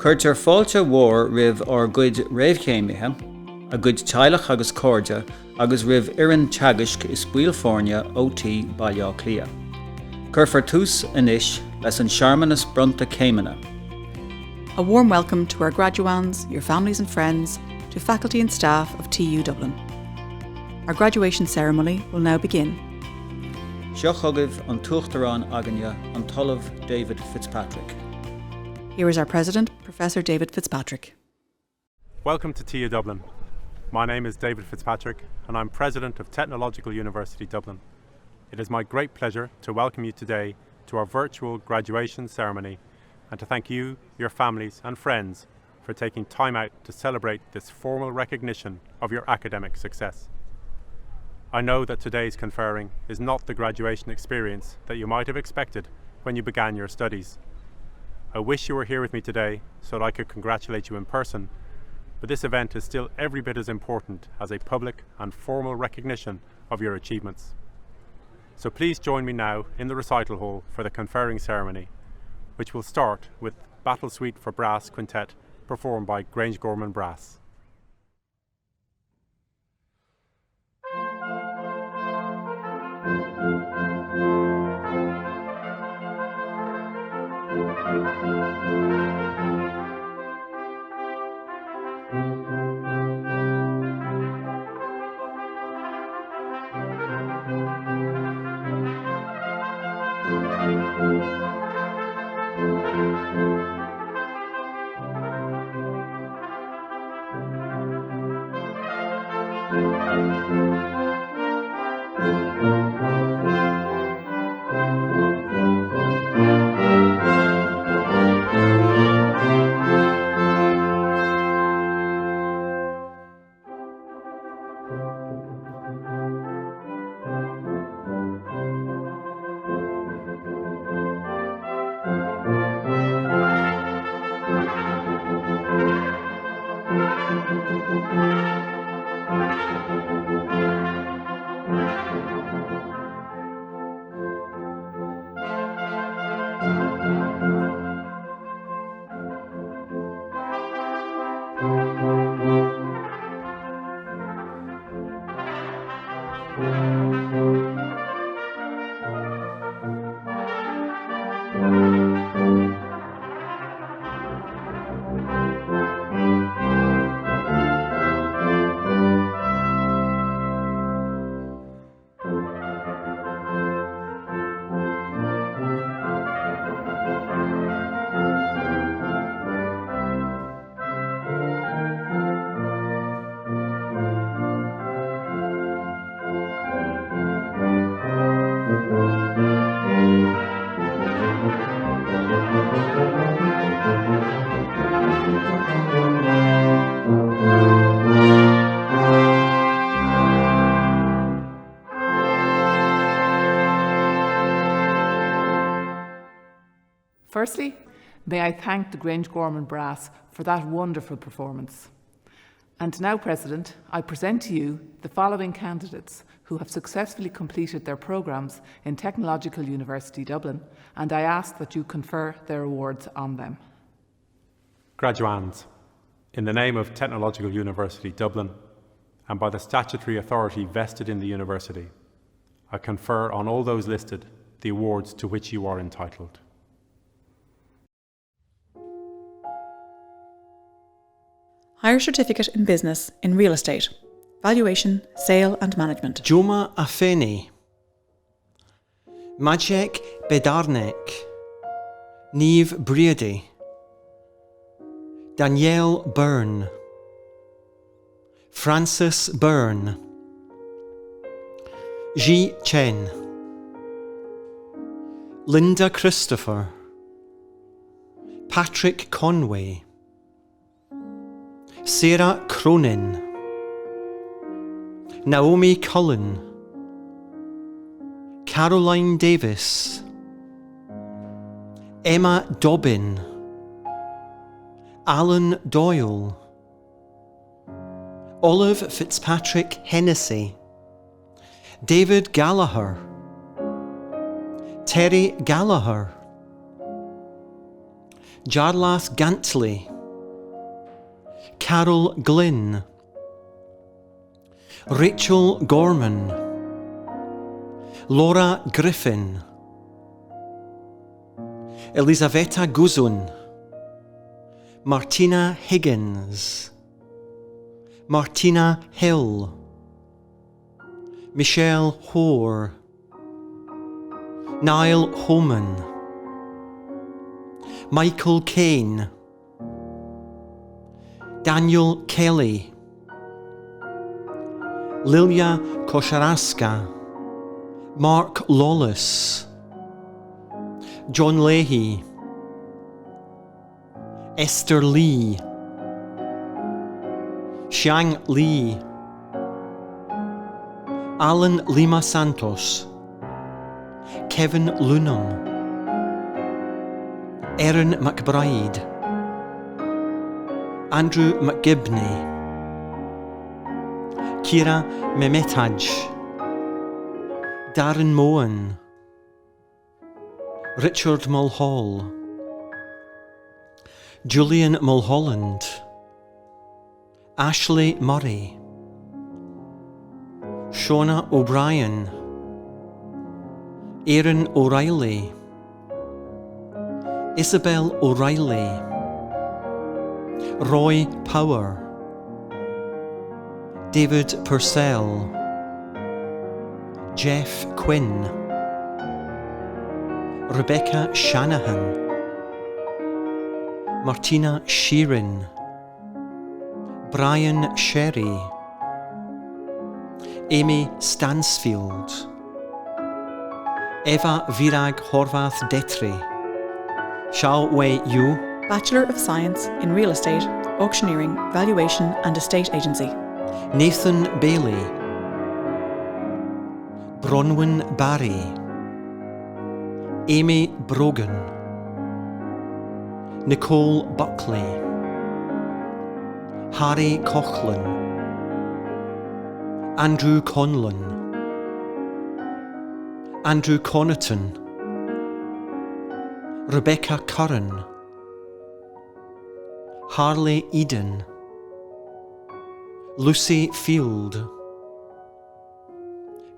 Cuirtear fáilte mhór ribh ar gcuid réamhchéimithe, a gcuid teaghlach agus cóide, agus ribh iarrainn teagaisc is buail fórne OT Baile Clia. Cuirfar tús inis leis an searmanas brunta céimena. A warm welcome to our graduands, your families and friends, to faculty and staff of TU Dublin. Our graduation ceremony will now begin. Seo chugaibh an tuachtarán aganne an talamh David Fitzpatrick. Here is our President, Professor David Fitzpatrick. Welcome to TU Dublin. My name is David Fitzpatrick and I'm President of Technological University Dublin. It is my great pleasure to welcome you today to our virtual graduation ceremony and to thank you, your families and friends for taking time out to celebrate this formal recognition of your academic success. I know that today's conferring is not the graduation experience that you might have expected when you began your studies. I wish you were here with me today so that I could congratulate you in person, but this event is still every bit as important as a public and formal recognition of your achievements. So please join me now in the recital hall for the conferring ceremony, which will start with Battle Suite for Brass Quintet performed by Grangegorman Brass. Firstly, may I thank the Grangegorman Brass for that wonderful performance. And now, President, I present to you the following candidates who have successfully completed their programmes in Technological University Dublin, and I ask that you confer their awards on them. Graduands, in the name of Technological University Dublin, and by the statutory authority vested in the university, I confer on all those listed the awards to which you are entitled. Higher Certificate in Business in Real Estate, Valuation, Sale and Management. Joma Afeni, Maciek Bedarnek, Niamh Brady, Danielle Byrne, Francis Byrne, Ji Chen, Linda Christopher, Patrick Conway, Sarah Cronin, Naomi Cullen, Caroline Davis, Emma Dobbin, Alan Doyle, Olive Fitzpatrick Hennessy, David Gallagher, Terry Gallagher, Jarlath Gantley, Carol Glynn, Rachel Gorman, Laura Griffin, Elisaveta Guzun, Martina Higgins, Martina Hill, Michelle Hoare, Niall Homan, Michael Kane, Daniel Kelly, Lilia Kosharaska, Mark Lawless, John Leahy, Esther Lee, Xiang Lee, Alan Lima Santos, Kevin Lunam, Erin McBride, Andrew McGibney, Kira Memetaj, Darren Mohan, Richard Mulhall, Julian Mulholland, Ashley Murray, Shona O'Brien, Aaron O'Reilly, Isabel O'Reilly, Roy Power, David Purcell, Jeff Quinn, Rebecca Shanahan, Martina Sheeran, Brian Sherry, Amy Stansfield, Eva Virag Horvath Detri, Xiao Wei Yu, Bachelor of Science in Real Estate, Auctioneering, Valuation and Estate Agency. Nathan Bailey, Bronwyn Barry, Amy Brogan, Nicole Buckley, Harry Coughlin, Andrew Conlon, Andrew Connaughton, Rebecca Curran, Harley Eden, Lucy Field,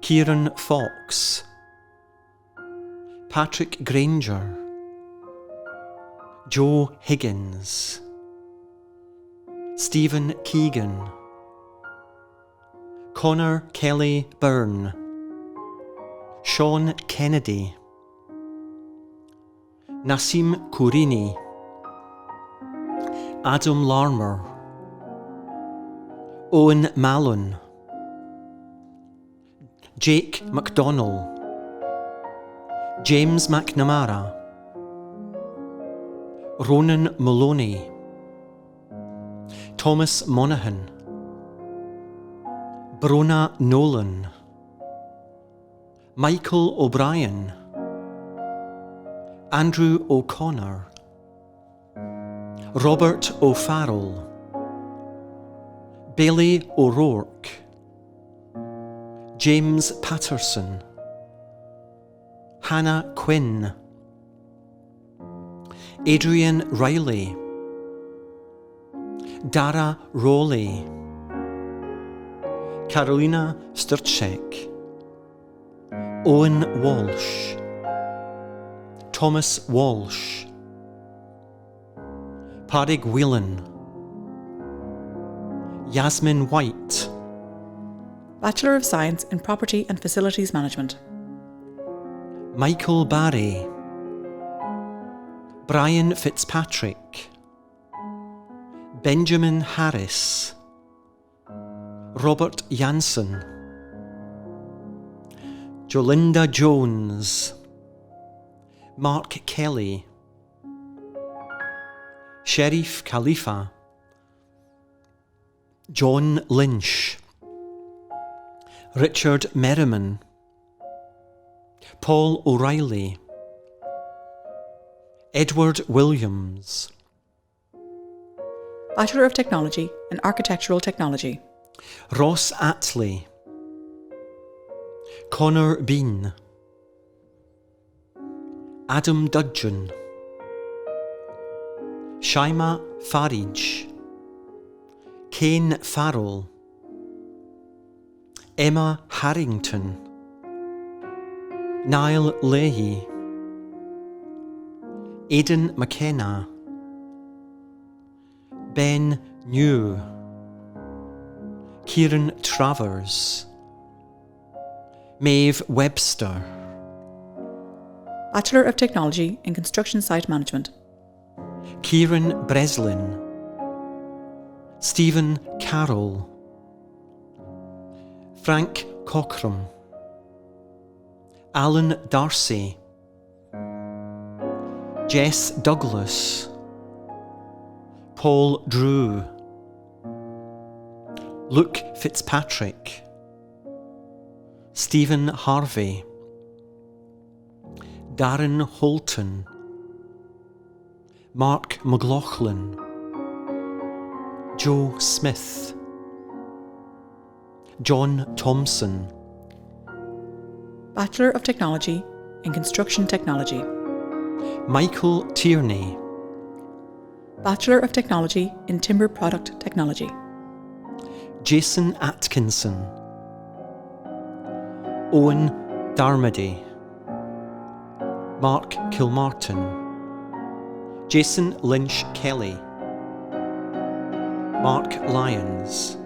Kieran Fox, Patrick Granger, Joe Higgins, Stephen Keegan, Connor Kelly Byrne, Sean Kennedy, Nassim Kourini, Adam Larmer, Owen Mallon, Jake McDonnell, James McNamara, Ronan Maloney, Thomas Monaghan, Brona Nolan, Michael O'Brien, Andrew O'Connor, Robert O'Farrell, Bailey O'Rourke, James Patterson, Hannah Quinn, Adrian Riley, Dara Rowley, Carolina Sturczek, Owen Walsh, Thomas Walsh, Padraig Whelan, Yasmin White, Bachelor of Science in Property and Facilities Management. Michael Barry, Brian Fitzpatrick, Benjamin Harris, Robert Jansen, Jolinda Jones, Mark Kelly, Sherif Khalifa, John Lynch, Richard Merriman, Paul O'Reilly, Edward Williams, Bachelor of Technology in Architectural Technology. Ross Attlee, Connor Bean, Adam Dudgeon, Shaima Farij, Kane Farrell, Emma Harrington, Niall Leahy, Aidan McKenna, Ben New, Kieran Travers, Maeve Webster, Bachelor of Technology in Construction Site Management, Kieran Breslin, Stephen Carroll, Frank Cockram, Alan Darcy, Jess Douglas, Paul Drew, Luke Fitzpatrick, Stephen Harvey, Darren Holton, Mark McLaughlin, Joe Smith, John Thompson, Bachelor of Technology in Construction Technology, Michael Tierney, Bachelor of Technology in Timber Product Technology, Jason Atkinson, Owen Darmody, Mark Kilmartin, Jason Lynch Kelly, Mark Lyons,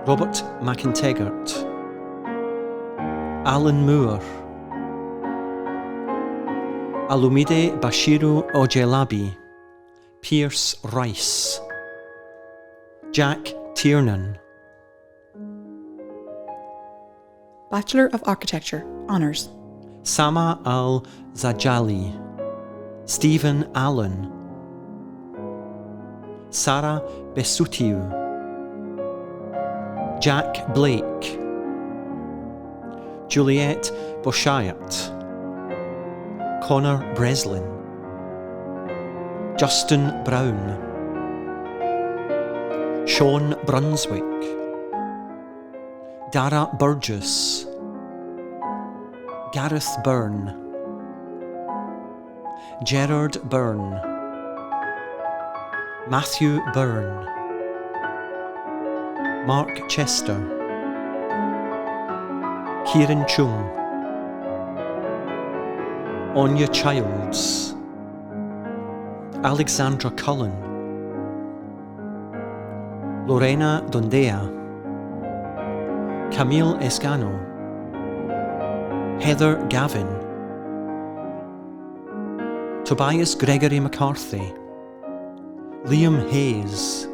Robert McInteggart, Alan Moore, Alumide Bashiru Ojelabi, Pierce Rice, Jack Tiernan, Bachelor of Architecture, Honours, Sama Al-Zajali, Stephen Allen, Sarah Besutiu, Jack Blake, Juliette Boshayat, Connor Breslin, Justin Brown, Sean Brunswick, Dara Burgess, Gareth Byrne, Gerard Byrne, Matthew Byrne, Mark Chester, Kieran Chung, Anya Childs, Alexandra Cullen, Lorena Dondea, Camille Escano, Heather Gavin, Tobias Gregory McCarthy, Liam Hayes,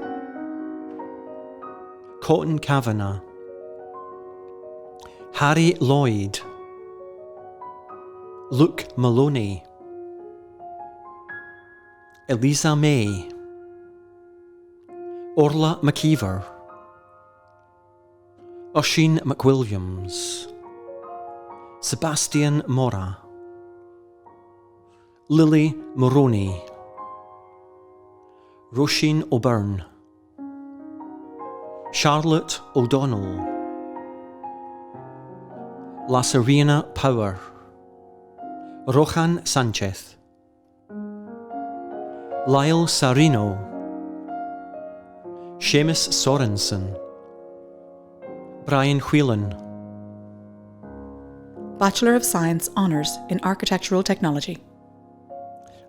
Cotton Kavanagh, Harry Lloyd, Luke Maloney, Eliza May, Orla McKeever, Oisin McWilliams, Sebastian Mora, Lily Moroney, Roisin O'Byrne, Charlotte O'Donnell, La Serena Power, Rohan Sanchez, Lyle Sarino, Seamus Sorensen, Brian Whelan, Bachelor of Science Honours in Architectural Technology,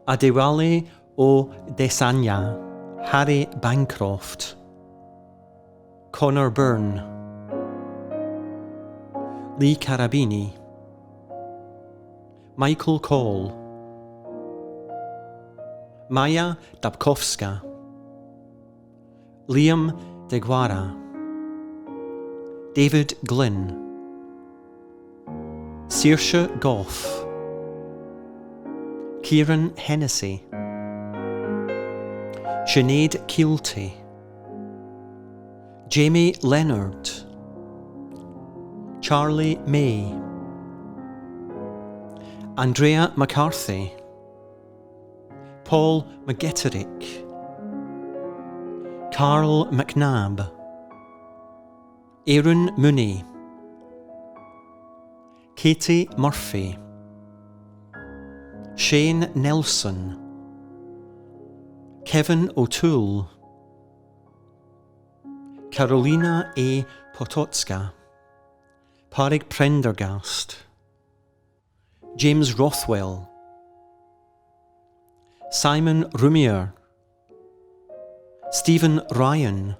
Adewale O Desanya, Harry Bancroft, Connor Byrne, Lee Carabini, Michael Cole, Maya Dabkowska, Liam Deguara, David Glynn, Saoirse Goff, Kieran Hennessy, Sinead Keelty, Jamie Leonard, Charlie May, Andrea McCarthy, Paul McGetterick, Carl McNabb, Aaron Mooney, Katie Murphy, Shane Nelson, Kevin O'Toole, Carolina A. Potocka, Parig Prendergast, James Rothwell, Simon Rumier, Stephen Ryan,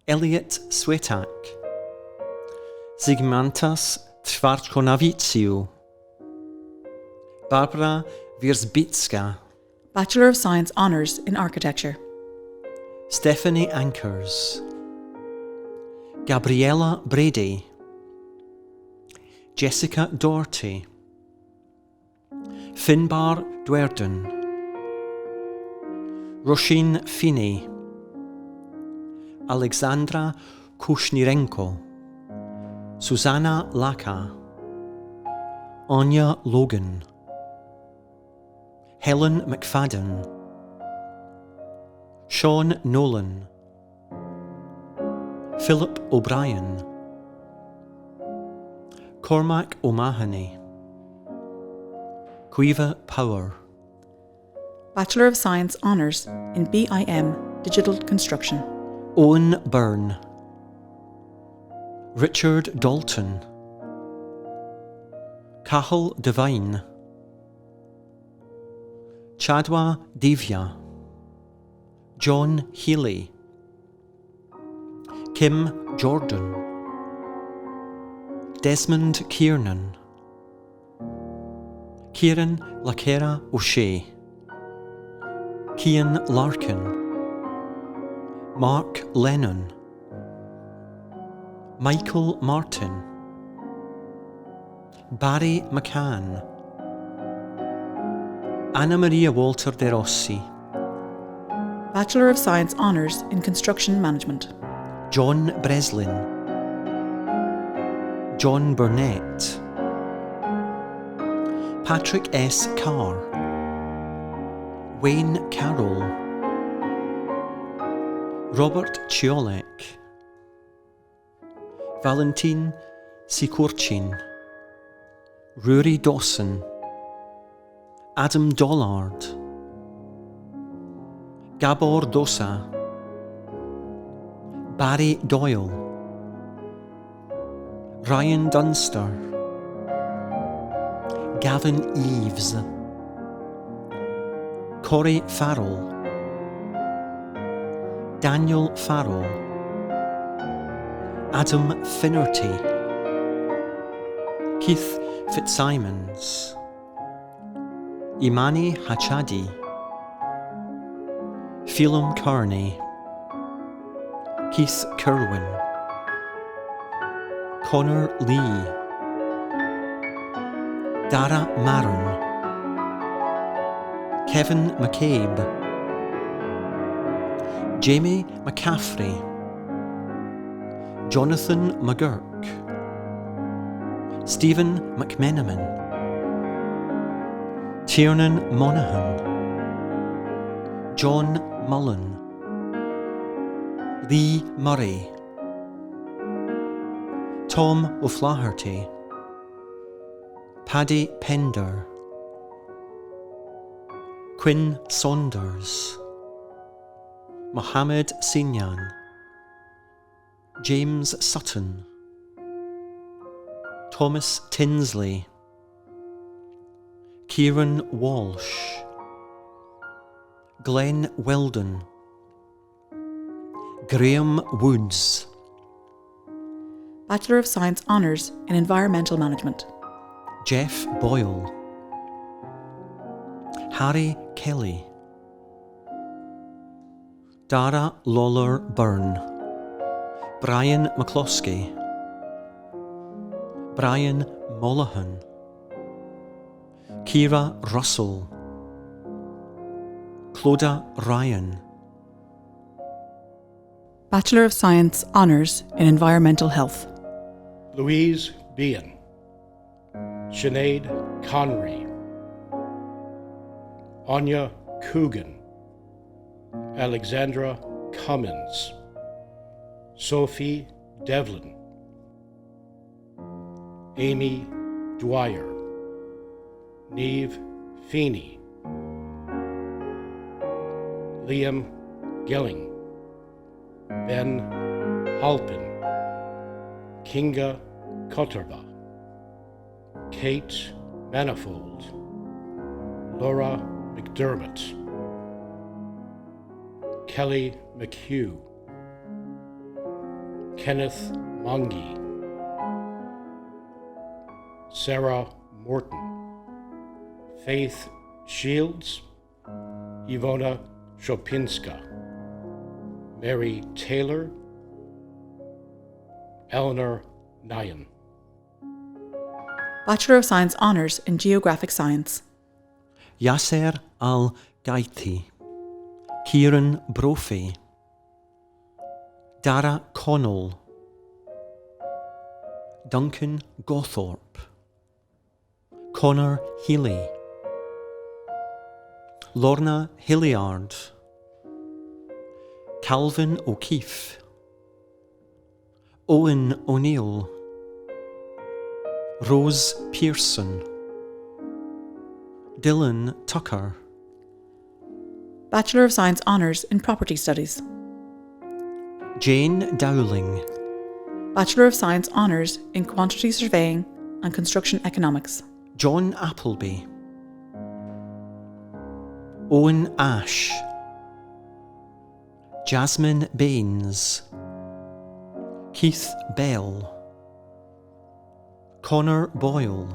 Elliot Swetak, Zygmantas Tvarkonaviciu, Barbara Wierzbicka, Bachelor of Science Honours in Architecture. Stephanie Ankers, Gabriella Brady, Jessica Doherty, Finbar Dwerden, Roisin Finney, Alexandra Kushnirenko, Susanna Laka, Anya Logan, Helen McFadden, Sean Nolan, Philip O'Brien, Cormac O'Mahony, Quiva Power, Bachelor of Science Honours in BIM Digital Construction. Owen Byrne, Richard Dalton, Cathal Devine, Chadwa Divya, John Healy, Kim Jordan, Desmond Kiernan, Kieran Lakera O'Shea, Cian Larkin, Mark Lennon, Michael Martin, Barry McCann, Anna Maria Walter De Rossi, Bachelor of Science Honours in Construction Management. John Breslin, John Burnett, Patrick S. Carr, Wayne Carroll, Robert Chiolek, Valentin Sikurchin, Rory Dawson, Adam Dollard, Gabor Dosa, Barry Doyle, Ryan Dunster, Gavin Eves, Corey Farrell, Daniel Farrell, Adam Finnerty, Keith Fitzsimons, Imani Hachadi, Phelim Kearney, Keith Kerwin, Connor Lee, Dara Maron, Kevin McCabe, Jamie McCaffrey, Jonathan McGurk, Stephen McMenamin, Tiernan Monaghan, John Mullen, Lee Murray, Tom O'Flaherty, Paddy Pender, Quinn Saunders, Mohammed Sinyan, James Sutton, Thomas Tinsley, Kieran Walsh, Glenn Weldon, Graham Woods. Bachelor of Science Honours in Environmental Management. Jeff Boyle, Harry Kelly, Dara Lawler Byrne, Brian McCloskey, Brian Mollahan, Kira Russell, Clodagh Ryan. Bachelor of Science Honours in Environmental Health. Louise Bean, Sinead Connery, Anya Coogan, Alexandra Cummins, Sophie Devlin, Amy Dwyer, Neve Feeney, Liam Gilling, Ben Halpin, Kinga Cutterba, Kate Manifold, Laura McDermott, Kelly McHugh, Kenneth Mongi, Sarah Morton, Faith Shields, Ivona Shopinska, Mary Taylor, Eleanor Nyan. Bachelor of Science Honours in Geographic Science. Yasser Al-Gaiti, Kieran Brophy, Dara Connell, Duncan Gawthorpe, Connor Healy, Lorna Hilliard, Calvin O'Keefe, Owen O'Neill, Rose Pearson, Dylan Tucker. Bachelor of Science Honours in Property Studies. Jane Dowling, Bachelor of Science Honours in Quantity Surveying and Construction Economics. John Appleby, Owen Ash, Jasmine Baines, Keith Bell, Connor Boyle,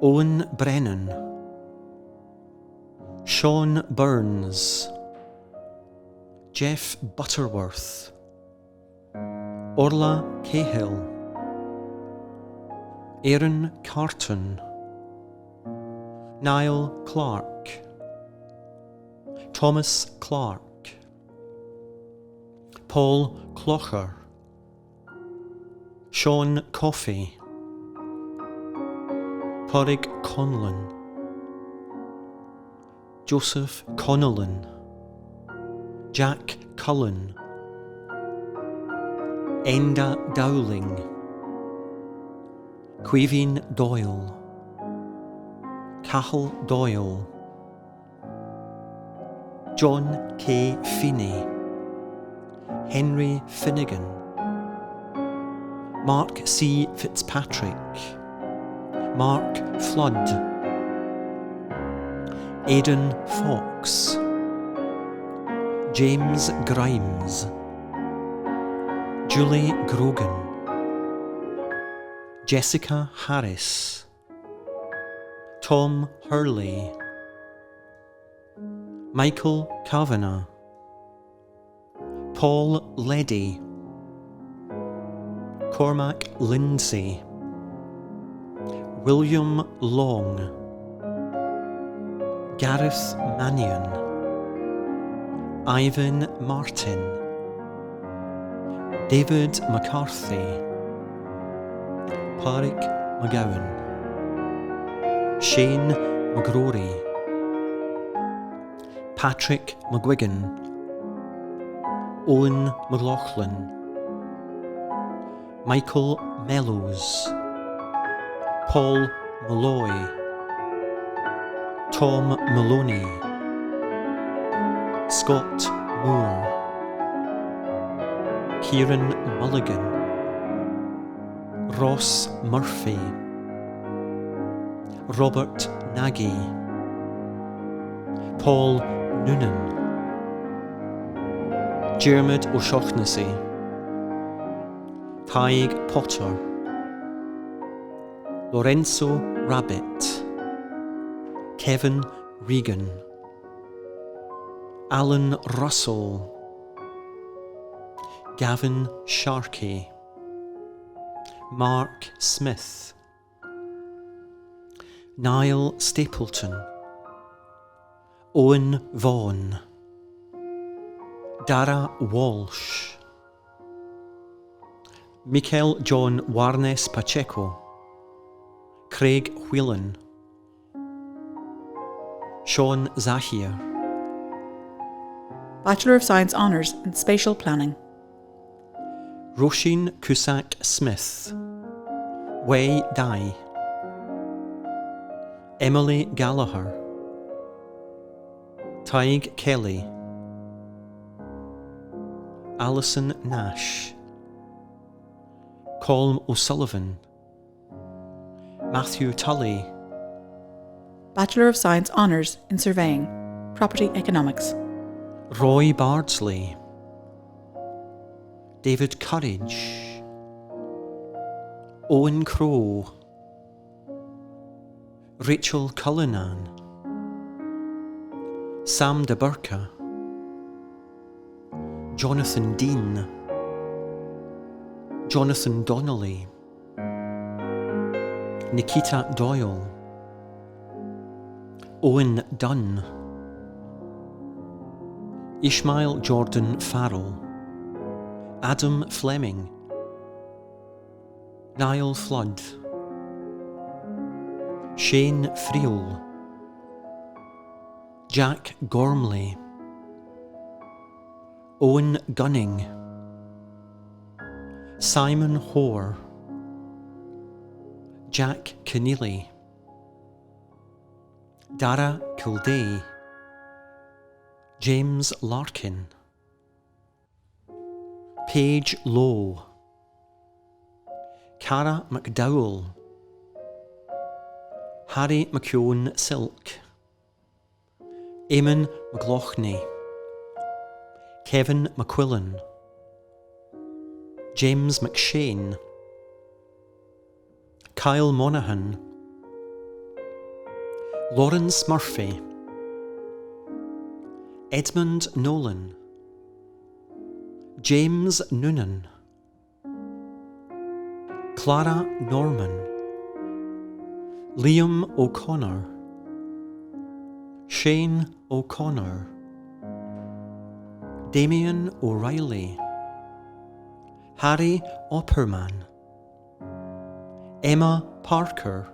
Owen Brennan, Sean Burns, Jeff Butterworth, Orla Cahill, Aaron Carton, Niall Clark, Thomas Clark, Paul Clocher, Sean Coffey, Porrig Conlon, Joseph Connellan, Jack Cullen, Enda Dowling, Quaveen Doyle, Cahill Doyle, John K. Feeney, Henry Finnegan, Mark C. Fitzpatrick, Mark Flood, Aidan Fox, James Grimes, Julie Grogan, Jessica Harris, Tom Hurley, Michael Kavanagh, Paul Leddy, Cormac Lindsay, William Long, Gareth Mannion, Ivan Martin, David McCarthy, Pádraig McGowan, Shane McGrory, Patrick McGuigan, Owen McLaughlin, Michael Mellows, Paul Malloy, Tom Maloney, Scott Moore, Kieran Mulligan, Ross Murphy, Robert Nagy, Paul Noonan, Diarmuid O'Shaughnessy, Taig Potter, Lorenzo Rabbit, Kevin Regan, Alan Russell, Gavin Sharkey, Mark Smith, Niall Stapleton, Owen Vaughan, Dara Walsh, Michael John Warnes Pacheco, Craig Whelan, Sean Zahir. Bachelor of Science Honours in Spatial Planning. Roisin Cusack Smith, Wei Dai, Emily Gallagher, Taig Kelly, Alison Nash, Colm O'Sullivan, Matthew Tully, Bachelor of Science Honours in Surveying, Property Economics. Roy Bardsley, David Courage, Owen Crowe, Rachel Cullinan, Sam de Burka, Jonathan Dean, Jonathan Donnelly, Nikita Doyle, Owen Dunn, Ishmael Jordan Farrell, Adam Fleming, Niall Flood, Shane Friel, Jack Gormley, Owen Gunning, Simon Hoare, Jack Keneally, Dara Kildee, James Larkin, Paige Lowe, Cara McDowell, Harry McKeown Silk, Eamon McLaughlin, Kevin McQuillan, James McShane, Kyle Monaghan, Lawrence Murphy, Edmund Nolan, James Noonan, Clara Norman, Liam O'Connor, Shane O'Connor, Damien O'Reilly, Harry Opperman, Emma Parker,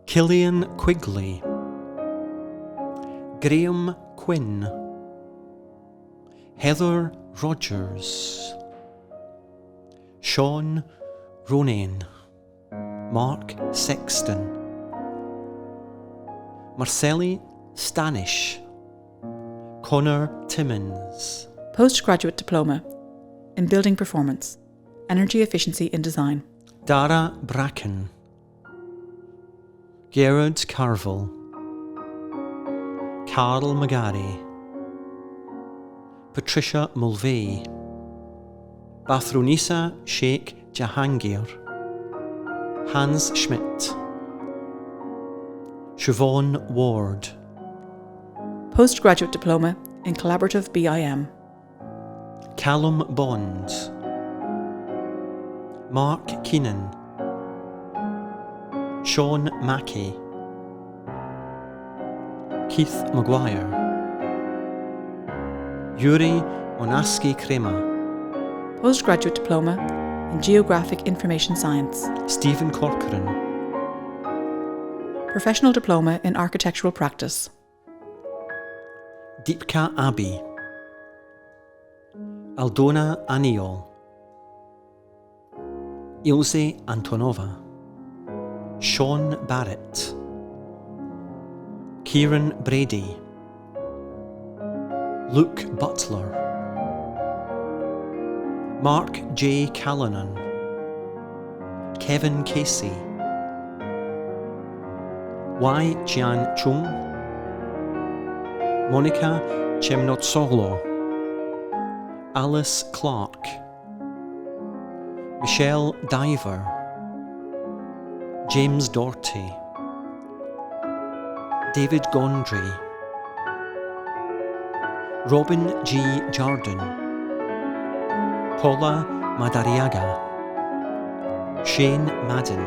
Killian Quigley, Graham Quinn, Heather Rogers, Sean Ronan, Mark Sexton, Marcelli Stanish, Connor Timmins. Postgraduate Diploma in Building Performance, Energy Efficiency in Design. Dara Bracken, Gerard Carville, Carl McGarry, Patricia Mulvey, Bathronisa Sheikh Jahangir, Hans Schmidt, Siobhan Ward. Postgraduate Diploma in Collaborative BIM. Callum Bond, Mark Keenan, Sean Mackey, Keith Maguire, Yuri Onaski Krema, Postgraduate Diploma in Geographic Information Science. Stephen Corcoran, Professional Diploma in Architectural Practice. Deepka Abbey, Aldona Aniol, Ilse Antonova, Sean Barrett, Kieran Brady, Luke Butler, Mark J. Callanan, Kevin Casey, Y. Jian Chung, Monica Chemnotsoglu, Alice Clark, Michelle Diver, James Doherty, David Gondry, Robin G. Jardin, Paula Madariaga, Shane Madden,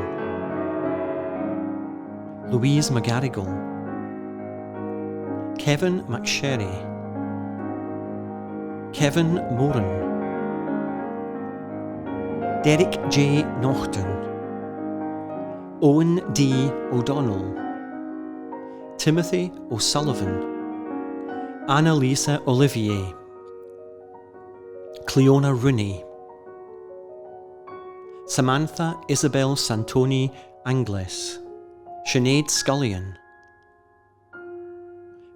Louise McGarrigle, Kevin McSherry, Kevin Moran, Derek J. Naughton, Owen D. O'Donnell, Timothy O'Sullivan, Annalisa Olivier, Cleona Rooney, Samantha Isabel Santoni Angles, Sinead Scullion,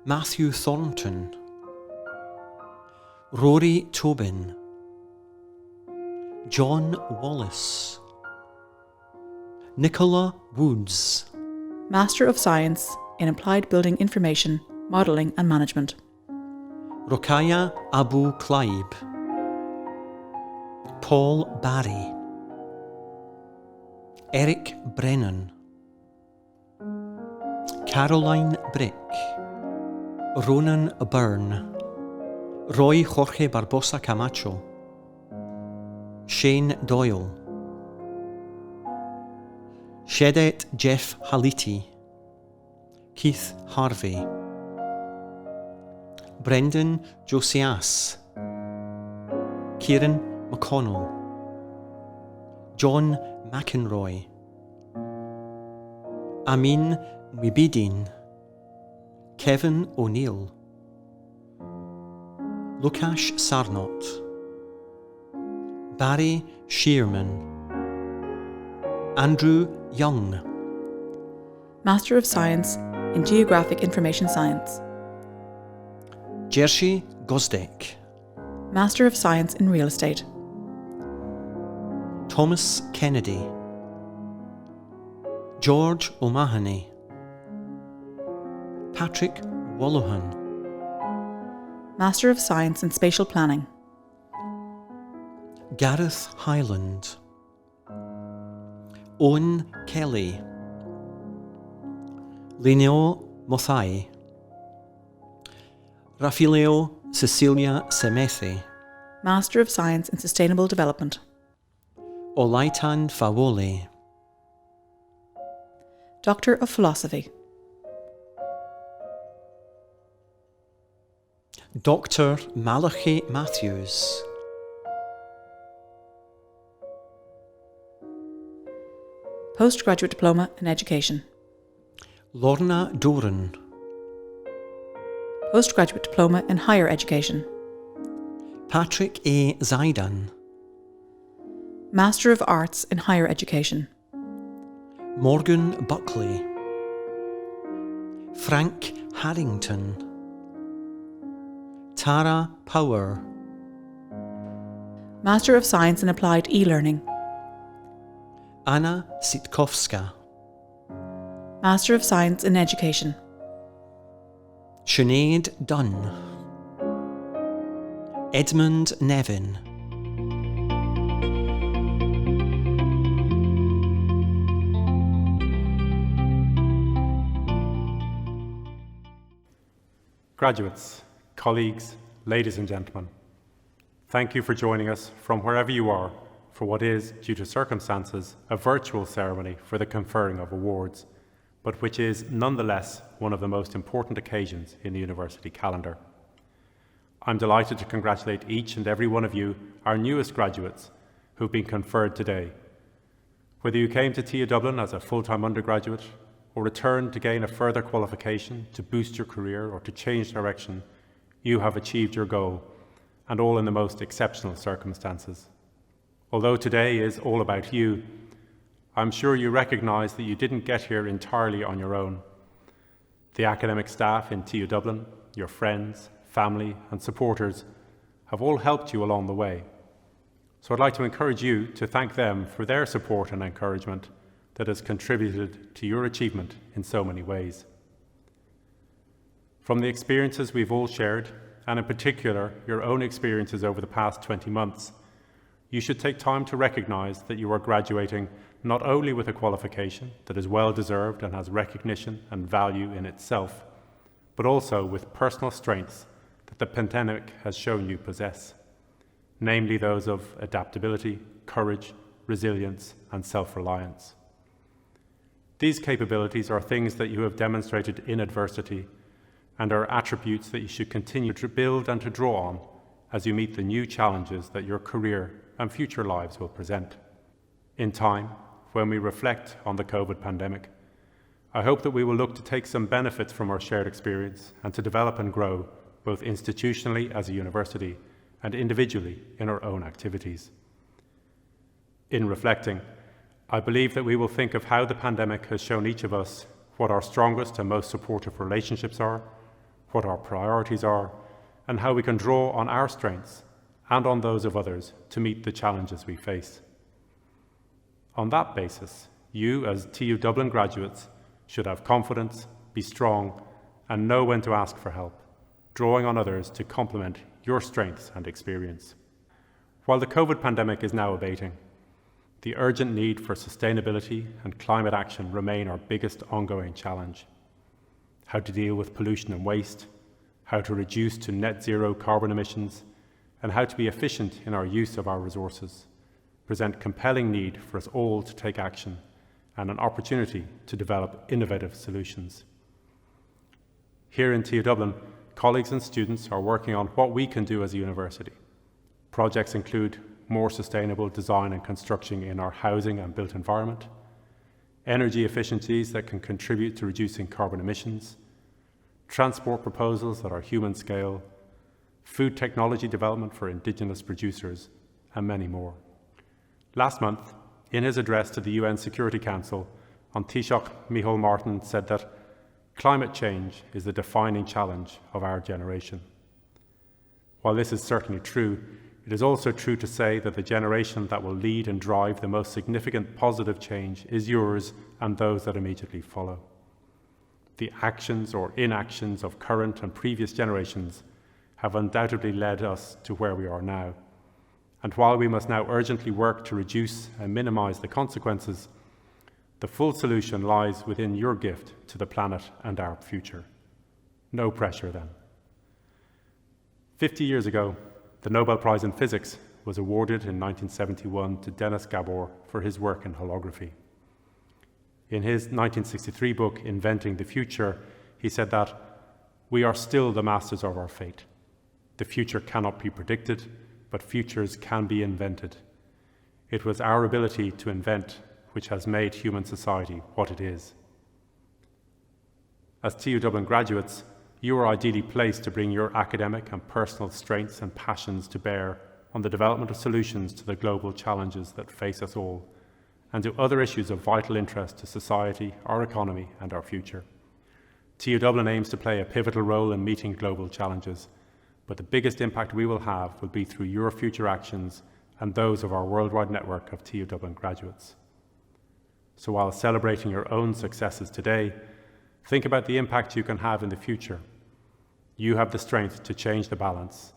Matthew Thornton, Rory Tobin, John Wallace, Nicola Woods, Master of Science in Applied Building Information, Modelling and Management. Rokaya Abu Klaib, Paul Barry, Eric Brennan, Caroline Brick, Ronan Byrne, Roy Jorge Barbosa Camacho, Shane Doyle, Shedet Jeff Haliti, Keith Harvey, Brendan Josias, Kieran McConnell, John McEnroy, Amin Mwibidin, Kevin O'Neill, Lukash Sarnot, Barry Shearman, Andrew Young, Master of Science in Geographic Information Science. Jerzy Gozdek, Master of Science in Real Estate. Thomas Kennedy, George O'Mahony, Patrick Wallohan, Master of Science in Spatial Planning. Gareth Highland, Owen Kelly, Lineo Mothai, Rafileo Cecilia Semethi, Master of Science in Sustainable Development. Olaitan Fawole, Doctor of Philosophy. Dr. Malachi Matthews, Postgraduate Diploma in Education. Lorna Doran, Postgraduate Diploma in Higher Education. Patrick A. Zaidan, Master of Arts in Higher Education. Morgan Buckley, Frank Harrington, Tara Power, Master of Science in Applied E-Learning. Anna Sitkowska, Master of Science in Education. Sinead Dunn, Edmund Nevin, Graduates, colleagues, ladies and gentlemen, thank you for joining us from wherever you are for what is, due to circumstances, a virtual ceremony for the conferring of awards, but which is nonetheless one of the most important occasions in the university calendar. I'm delighted to congratulate each and every one of you, our newest graduates, who've been conferred today. Whether you came to TU Dublin as a full-time undergraduate or returned to gain a further qualification to boost your career or to change direction, you have achieved your goal, and all in the most exceptional circumstances. Although today is all about you, I'm sure you recognise that you didn't get here entirely on your own. The academic staff in TU Dublin, your friends, family and supporters have all helped you along the way. So I'd like to encourage you to thank them for their support and encouragement that has contributed to your achievement in so many ways. From the experiences we've all shared, and in particular your own experiences over the past 20 months, you should take time to recognise that you are graduating not only with a qualification that is well deserved and has recognition and value in itself, but also with personal strengths that the pandemic has shown you possess, namely those of adaptability, courage, resilience and self-reliance. These capabilities are things that you have demonstrated in adversity and are attributes that you should continue to build and to draw on as you meet the new challenges that your career and future lives will present. In time, when we reflect on the COVID pandemic, I hope that we will look to take some benefits from our shared experience and to develop and grow both institutionally as a university and individually in our own activities. In reflecting, I believe that we will think of how the pandemic has shown each of us what our strongest and most supportive relationships are, what our priorities are, and how we can draw on our strengths and on those of others to meet the challenges we face. On that basis, you as TU Dublin graduates should have confidence, be strong, and know when to ask for help, drawing on others to complement your strengths and experience. While the COVID pandemic is now abating, the urgent need for sustainability and climate action remain our biggest ongoing challenge. How to deal with pollution and waste, how to reduce to net zero carbon emissions, and how to be efficient in our use of our resources present compelling need for us all to take action and an opportunity to develop innovative solutions. Here in TU Dublin, colleagues and students are working on what we can do as a university. Projects include more sustainable design and construction in our housing and built environment, energy efficiencies that can contribute to reducing carbon emissions, transport proposals at our human scale, food technology development for Indigenous producers, and many more. Last month, in his address to the UN Security Council, on Taoiseach Micheál Martin said that climate change is the defining challenge of our generation. While this is certainly true, it is also true to say that the generation that will lead and drive the most significant positive change is yours and those that immediately follow. The actions or inactions of current and previous generations have undoubtedly led us to where we are now. And while we must now urgently work to reduce and minimise the consequences, the full solution lies within your gift to the planet and our future. No pressure then. 50 years ago, the Nobel Prize in Physics was awarded in 1971 to Dennis Gabor for his work in holography. In his 1963 book, Inventing the Future, he said that we are still the masters of our fate. The future cannot be predicted, but futures can be invented. It was our ability to invent which has made human society what it is. As TU Dublin graduates, you are ideally placed to bring your academic and personal strengths and passions to bear on the development of solutions to the global challenges that face us all, and to other issues of vital interest to society, our economy, and our future. TU Dublin aims to play a pivotal role in meeting global challenges, but the biggest impact we will have will be through your future actions and those of our worldwide network of TU Dublin graduates. So while celebrating your own successes today, think about the impact you can have in the future. You have the strength to change the balance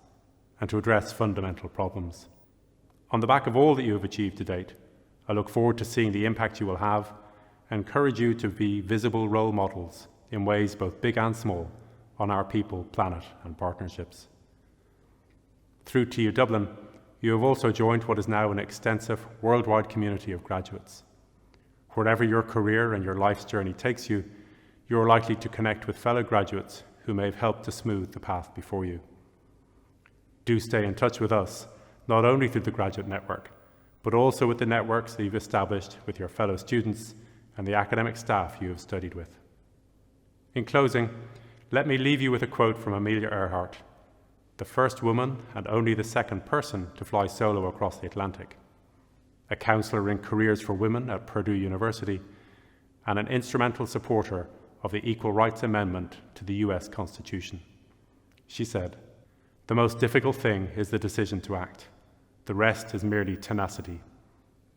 and to address fundamental problems. On the back of all that you have achieved to date, I look forward to seeing the impact you will have and encourage you to be visible role models in ways both big and small on our people, planet and partnerships. Through TU Dublin, you have also joined what is now an extensive worldwide community of graduates. Wherever your career and your life's journey takes you, you are likely to connect with fellow graduates who may have helped to smooth the path before you. Do stay in touch with us, not only through the graduate network, but also with the networks that you've established with your fellow students and the academic staff you have studied with. In closing, let me leave you with a quote from Amelia Earhart, the first woman and only the second person to fly solo across the Atlantic, a counsellor in careers for women at Purdue University, and an instrumental supporter of the Equal Rights Amendment to the US Constitution. She said, "The most difficult thing is the decision to act. The rest is merely tenacity.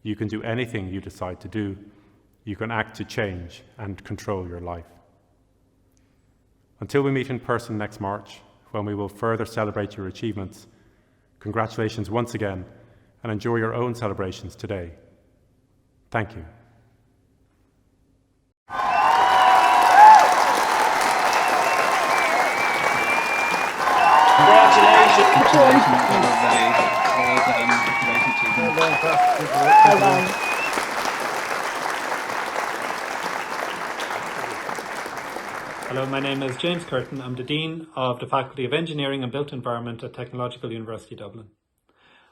You can do anything you decide to do. You can act to change and control your life." Until we meet in person next March, when we will further celebrate your achievements, congratulations once again, and enjoy your own celebrations today. Thank you. Hello, my name is James Curtin. I'm the Dean of the Faculty of Engineering and Built Environment at Technological University Dublin.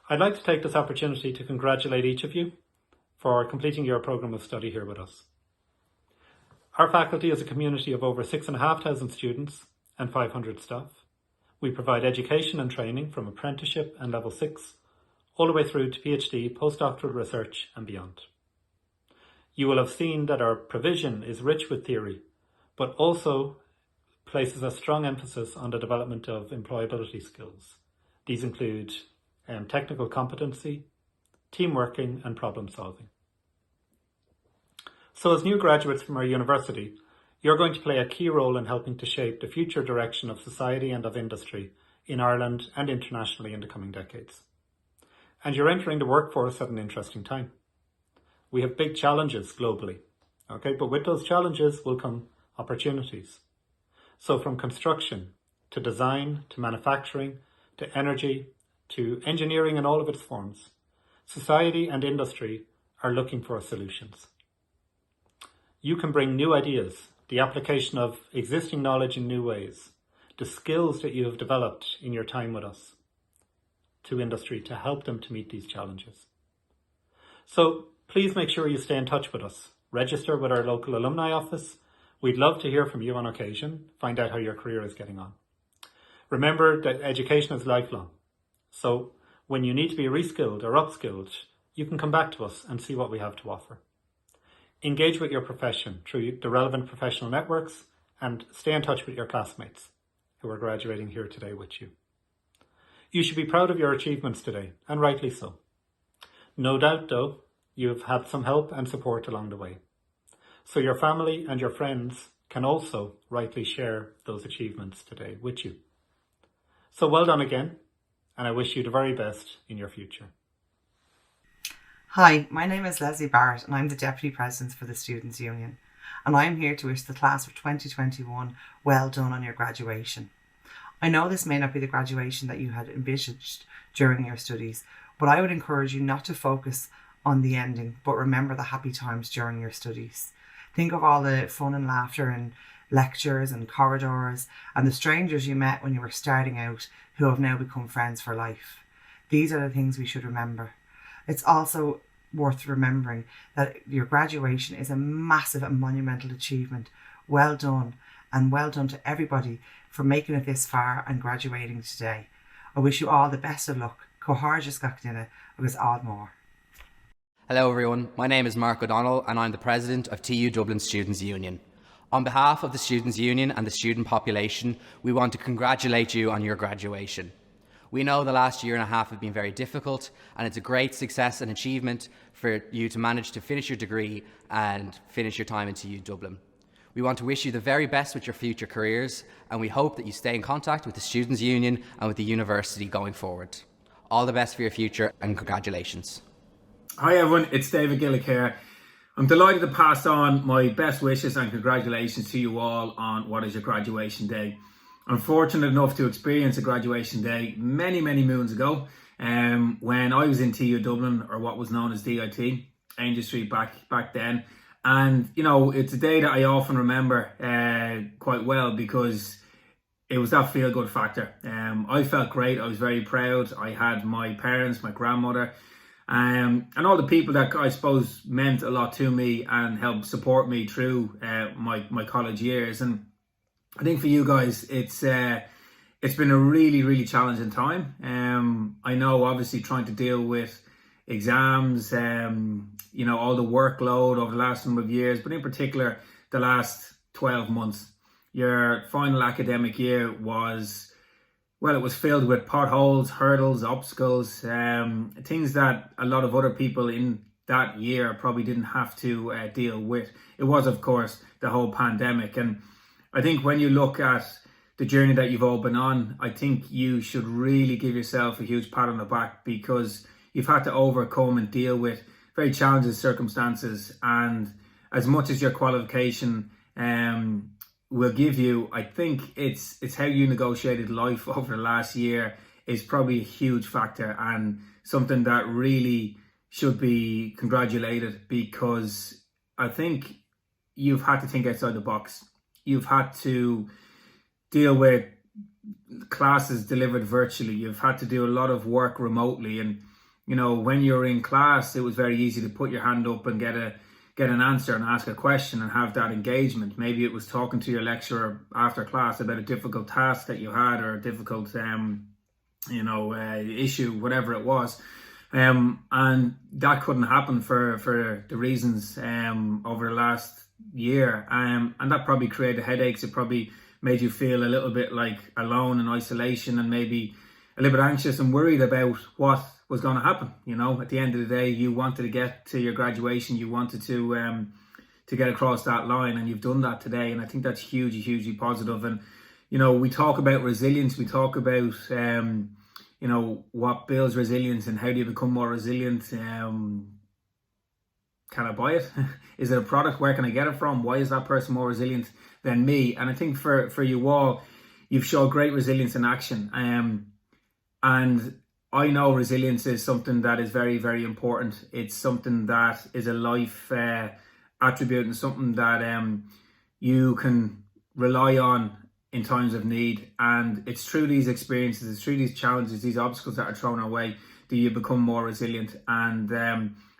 I'd like to take this opportunity to congratulate each of you for completing your programme of study here with us. Our faculty is a community of over 6,500 students and 500 staff. We provide education and training from apprenticeship and level 6 all the way through to PhD, postdoctoral research and beyond. You will have seen that our provision is rich with theory, but also places a strong emphasis on the development of employability skills. These include technical competency, team working and problem solving. So as new graduates from our university, you're going to play a key role in helping to shape the future direction of society and of industry in Ireland and internationally in the coming decades. And you're entering the workforce at an interesting time. We have big challenges globally, okay? But with those challenges will come opportunities. So from construction to design to manufacturing to energy to engineering in all of its forms, society and industry are looking for solutions. You can bring new ideas, the application of existing knowledge in new ways, the skills that you have developed in your time with us to industry to help them to meet these challenges. So please make sure you stay in touch with us. Register with our local alumni office. We'd love to hear from you on occasion, find out how your career is getting on. Remember that education is lifelong. So when you need to be reskilled or upskilled, you can come back to us and see what we have to offer. Engage with your profession through the relevant professional networks and stay in touch with your classmates who are graduating here today with you. You should be proud of your achievements today, and rightly so. No doubt, though, you have had some help and support along the way. So your family and your friends can also rightly share those achievements today with you. So well done again, and I wish you the very best in your future. Hi, my name is Leslie Barrett and I'm the Deputy President for the Students' Union, and I'm here to wish the class of 2021 well done on your graduation. I know this may not be the graduation that you had envisaged during your studies, but I would encourage you not to focus on the ending, but remember the happy times during your studies. Think of all the fun and laughter in lectures and corridors and the strangers you met when you were starting out who have now become friends for life. These are the things we should remember. It's also worth remembering that your graduation is a massive and monumental achievement. Well done, and well done to everybody for making it this far and graduating today. I wish you all the best of luck. Coharja Skakdina agus Ardmore. Hello everyone, my name is Mark O'Donnell and I'm the President of TU Dublin Students' Union. On behalf of the Students' Union and the student population, we want to congratulate you on your graduation. We know the last year and a half have been very difficult, and it's a great success and achievement for you to manage to finish your degree and finish your time in TU Dublin. We want to wish you the very best with your future careers, and we hope that you stay in contact with the Students' Union and with the university going forward. All the best for your future, and congratulations. Hi everyone, it's David Gillick here. I'm delighted to pass on my best wishes and congratulations to you all on what is your graduation day. I'm fortunate enough to experience a graduation day many moons ago when I was in TU Dublin, or what was known as DIT, Angel Street back then. And, you know, it's a day that I often remember quite well because it was that feel-good factor. I felt great. I was very proud. I had my parents, my grandmother, and all the people that I suppose meant a lot to me and helped support me through my college years. And I think for you guys, it's been a really challenging time. I know obviously trying to deal with exams, you know, all the workload over the last number of years, but in particular the last 12 months. Your final academic year was, well, it was filled with potholes, hurdles, obstacles, things that a lot of other people in that year probably didn't have to deal with. It was, of course, the whole pandemic. And I think when you look at the journey that you've all been on, I think you should really give yourself a huge pat on the back because you've had to overcome and deal with very challenging circumstances. And as much as your qualification will give you, I think it's how you negotiated life over the last year is probably a huge factor and something that really should be congratulated, because I think you've had to think outside the box. You've had to deal with classes delivered virtually. You've had to do a lot of work remotely. And, you know, when you're in class, it was very easy to put your hand up and get an answer and ask a question and have that engagement. Maybe it was talking to your lecturer after class about a difficult task that you had or a difficult, issue, whatever it was. And that couldn't happen for the reasons over the last year. And that probably created headaches. It probably made you feel a little bit like alone in isolation and maybe a little bit anxious and worried about what was going to happen. You know, at the end of the day, you wanted to get to your graduation, you wanted to get across that line, and you've done that today. And I think that's hugely positive. And, you know, we talk about resilience, we talk about, you know, what builds resilience and how do you become more resilient. Can I buy it? Is it a product? Where can I get it from? Why is that person more resilient than me? And I think for you all, you've shown great resilience in action. And I know resilience is something that is very important. It's something that is a life attribute and something that you can rely on in times of need. And it's through these experiences, it's through these challenges, these obstacles that are thrown our way, that you become more resilient. And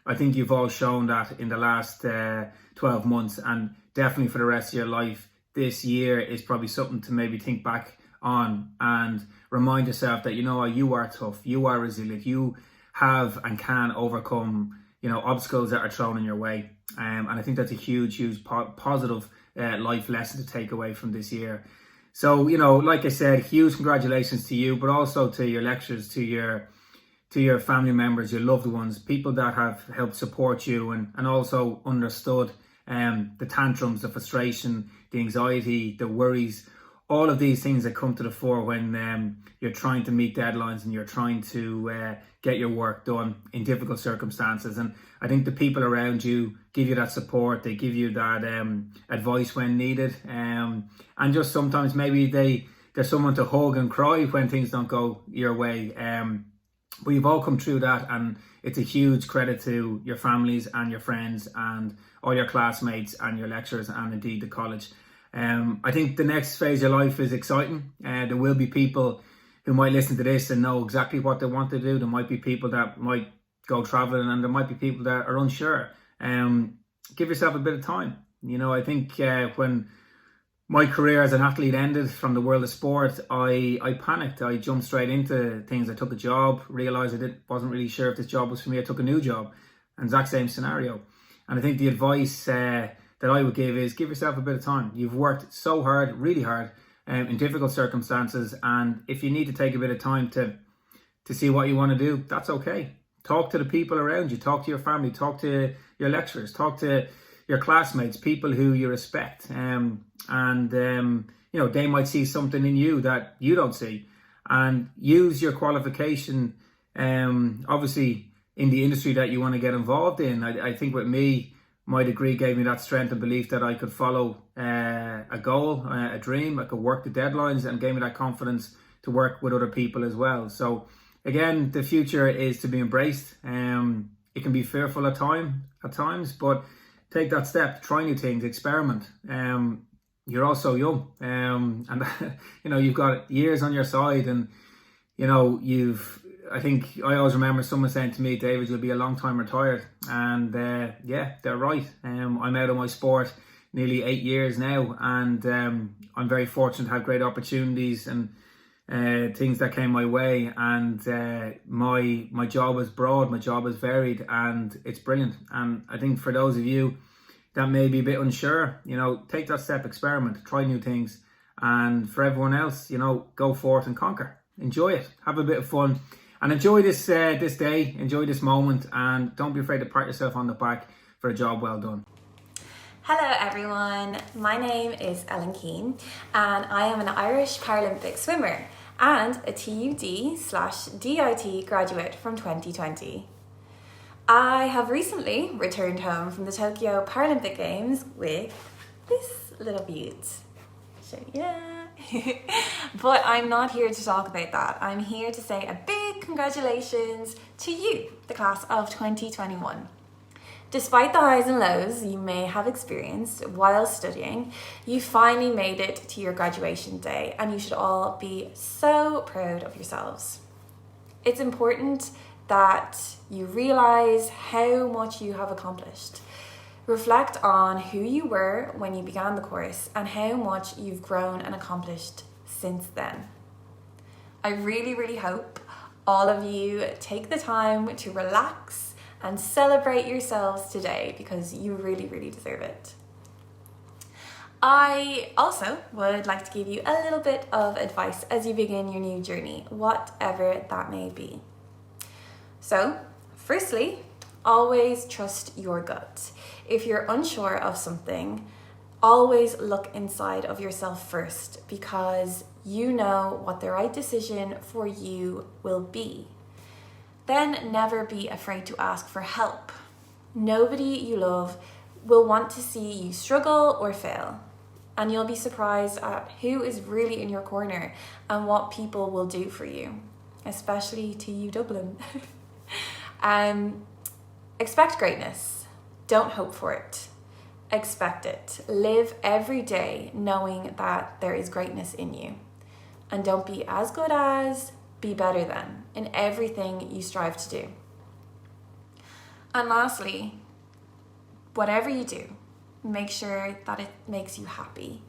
I think you've all shown that in the last 12 months, and definitely for the rest of your life. This year is probably something to maybe think back on and remind yourself that, you know, you are tough, you are resilient, you have and can overcome, you know, obstacles that are thrown in your way. And I think that's a huge positive life lesson to take away from this year. So, you know, like I said, huge congratulations to you, but also to your lecturers, to your family members, your loved ones, people that have helped support you and also understood the tantrums, the frustration, the anxiety, the worries, all of these things that come to the fore when you're trying to meet deadlines and you're trying to get your work done in difficult circumstances. And I think the people around you give you that support, they give you that advice when needed, and just sometimes maybe there's someone to hug and cry when things don't go your way. But you've all come through that, and it's a huge credit to your families and your friends and all your classmates and your lecturers and indeed the college. I think the next phase of your life is exciting. There will be people who might listen to this and know exactly what they want to do. There might be people that might go traveling, and there might be people that are unsure. Give yourself a bit of time. You know, I think when my career as an athlete ended from the world of sport, I panicked. I jumped straight into things. I took a job, realised I wasn't really sure if this job was for me. I took a new job, and exact same scenario. And I think the advice that I would give is give yourself a bit of time. You've worked so hard, really hard, in difficult circumstances, and if you need to take a bit of time to see what you want to do, that's okay. Talk to the people around you, talk to your family, talk to your lecturers, talk to your classmates, people who you respect, and you know, they might see something in you that you don't see, and use your qualification obviously in the industry that you want to get involved in. I think with me, my degree gave me that strength and belief that I could follow a goal, a dream. I could work the deadlines, and gave me that confidence to work with other people as well. So again, the future is to be embraced. It can be fearful at times, but take that step, try new things, experiment. You're also young, and you know, you've got years on your side, and you know, I think I always remember someone saying to me, David, you'll be a long time retired. And yeah, they're right. I'm out of my sport nearly 8 years now, and I'm very fortunate to have great opportunities and things that came my way. And my job is broad, my job is varied, and it's brilliant. And I think for those of you that may be a bit unsure, you know, take that step, experiment, try new things. And for everyone else, you know, go forth and conquer. Enjoy it, have a bit of fun. And enjoy this day, enjoy this moment, and don't be afraid to pat yourself on the back for a job well done. Hello everyone, my name is Ellen Keane, and I am an Irish Paralympic swimmer and a TUD/DIT graduate from 2020. I have recently returned home from the Tokyo Paralympic Games with this little beaut. So yeah. But I'm not here to talk about that. I'm here to say a big congratulations to you, the class of 2021. Despite the highs and lows you may have experienced while studying, you finally made it to your graduation day, and you should all be so proud of yourselves. It's important that you realise how much you have accomplished. Reflect on who you were when you began the course and how much you've grown and accomplished since then. I really hope all of you take the time to relax and celebrate yourselves today, because you really deserve it. I also would like to give you a little bit of advice as you begin your new journey, whatever that may be. So, firstly, always trust your gut. If you're unsure of something, always look inside of yourself first, because you know what the right decision for you will be. Then never be afraid to ask for help. Nobody you love will want to see you struggle or fail, and you'll be surprised at who is really in your corner and what people will do for you, especially TU Dublin. Expect greatness. Don't hope for it. Expect it. Live every day knowing that there is greatness in you. And don't be as good as, be better than in everything you strive to do. And lastly, whatever you do, make sure that it makes you happy.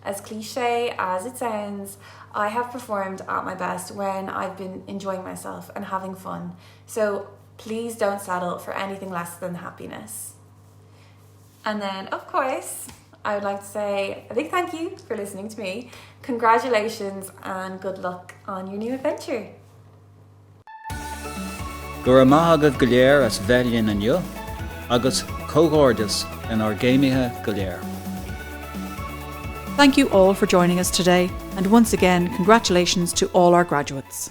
As cliche as it sounds, I have performed at my best when I've been enjoying myself and having fun. So please don't settle for anything less than happiness. And then, of course, I would like to say a big thank you for listening to me. Congratulations and good luck on your new adventure. Gur maithagad go léir as bheilíonn inniu, agus cógordas in our géimithe go léir. Thank you all for joining us today, and once again, congratulations to all our graduates.